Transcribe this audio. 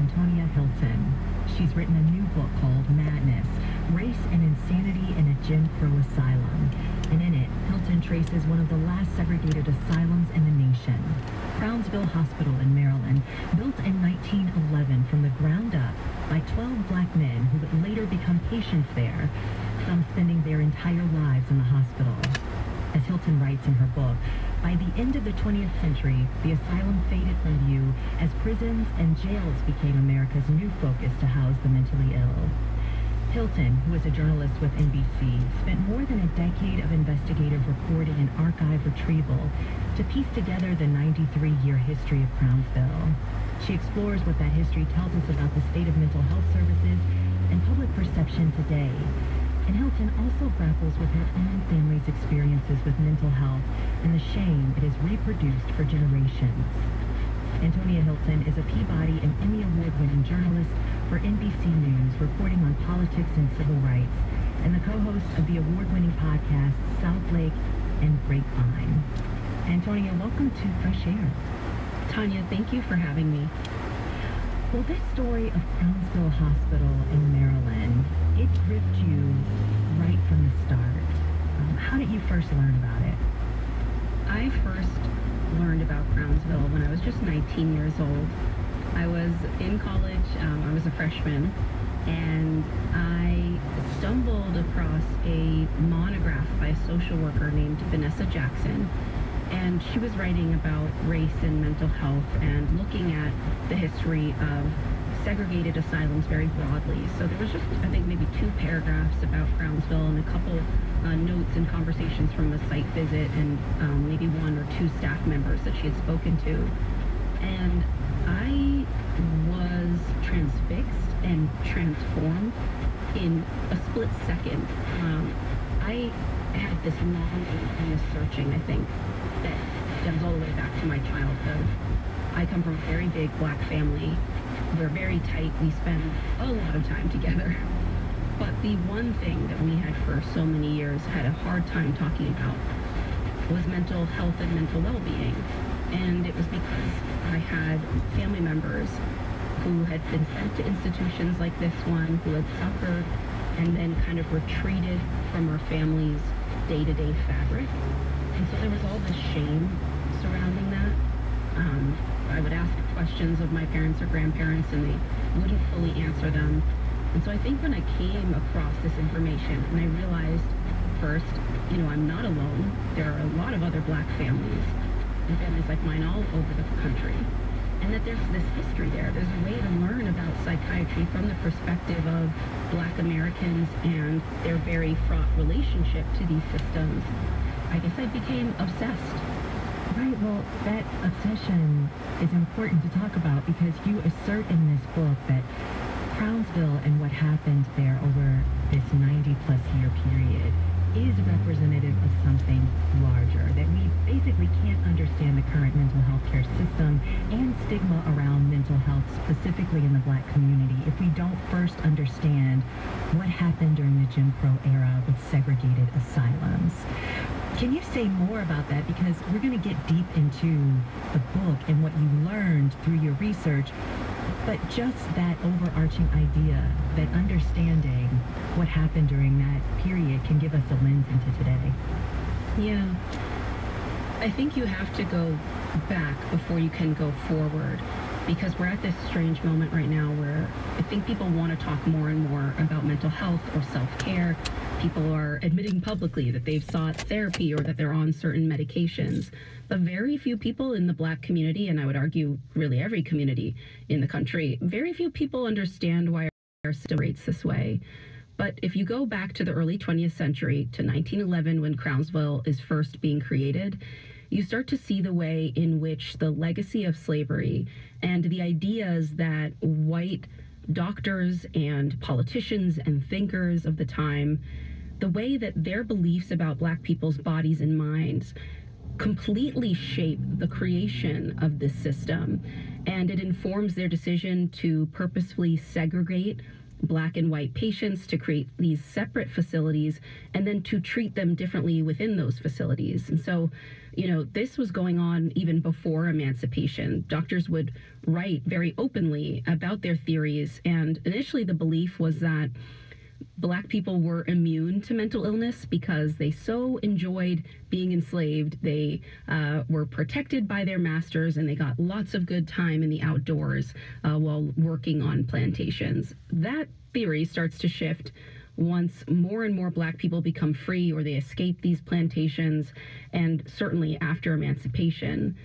Antonia Hilton. She's written a new book called Madness, Race and Insanity in a Jim Crow Asylum. And in it, Hilton traces one of the last segregated asylums in the nation, Crownsville Hospital in Maryland, built in 1911 from the ground up by 12 black men who would later become patients there, some spending their entire lives in the hospital. As Hilton writes in her book, by the end of the 20th century, the asylum faded from view as prisons and jails became America's new focus to house the mentally ill. Hilton, who is a journalist with NBC, spent more than a decade of investigative reporting and archive retrieval to piece together the 93-year history of Crownsville. She explores what that history tells us about the state of mental health services and public perception today. And Hilton also grapples with her own family's experiences with mental health and the shame it has reproduced for generations. Antonia Hilton is a Peabody and Emmy Award-winning journalist for NBC News, reporting on politics and civil rights, and the co-host of the award-winning podcasts South Lake and Grapevine. Antonia, welcome to Fresh Air. Tanya, thank you for having me. Well, this story of Crownsville Hospital in Maryland, it gripped you right from the start. How did you first learn about it? I first learned about Crownsville when I was just 19 years old. I was in college, I was a freshman, and I stumbled across a monograph by a social worker named Vanessa Jackson, and she was writing about race and mental health and looking at the history of segregated asylums very broadly. So there was just, I think, maybe 2 paragraphs about Crownsville and a couple notes and conversations from a site visit and maybe 1 or 2 staff members that she had spoken to. And I was transfixed and transformed in a split second. I had this long kind of searching, I think, that stems all the way back to my childhood. I come from a very big black family. We're very tight. We spend a lot of time together. But the one thing that we had for so many years had a hard time talking about was mental health and mental well-being. And it was because I had family members who had been sent to institutions like this one, who had suffered and then kind of retreated from our family's day-to-day fabric. And so there was all this shame surrounding that. I would ask questions of my parents or grandparents and they wouldn't fully answer them. And so I think when I came across this information and I realized first, you know, I'm not alone. There are a lot of other black families and families like mine all over the country. And that there's this history there. There's a way to learn about psychiatry from the perspective of black Americans and their very fraught relationship to these systems. I guess I became obsessed. Right, well, that obsession is important to talk about because you assert in this book that Crownsville and what happened there over this 90-plus year period is representative of something larger, that we basically can't understand the current mental health care system and stigma around mental health, specifically in the black community, if we don't first understand what happened during the Jim Crow era with segregated asylums. Can you say more about that? Because we're going to get deep into the book and what you learned through your research, but just that overarching idea that understanding what happened during that period can give us a lens into today. Yeah. I think you have to go back before you can go forward, because we're at this strange moment right now where I think people want to talk more and more about mental health or self-care. People are admitting publicly that they've sought therapy or that they're on certain medications. But very few people in the black community, and I would argue really every community in the country, very few people understand why our system rates this way. But if you go back to the early 20th century, to 1911, when Crownsville is first being created, you start to see the way in which the legacy of slavery and the ideas that white doctors and politicians and thinkers of the time, the way that their beliefs about black people's bodies and minds completely shape the creation of this system. And it informs their decision to purposefully segregate black and white patients, to create these separate facilities, and then to treat them differently within those facilities. And so, this was going on even before emancipation. Doctors would write very openly about their theories, and initially the belief was that Black people were immune to mental illness because they so enjoyed being enslaved. They were protected by their masters, and they got lots of good time in the outdoors while working on plantations. That theory starts to shift once more and more Black people become free or they escape these plantations, and certainly after emancipation.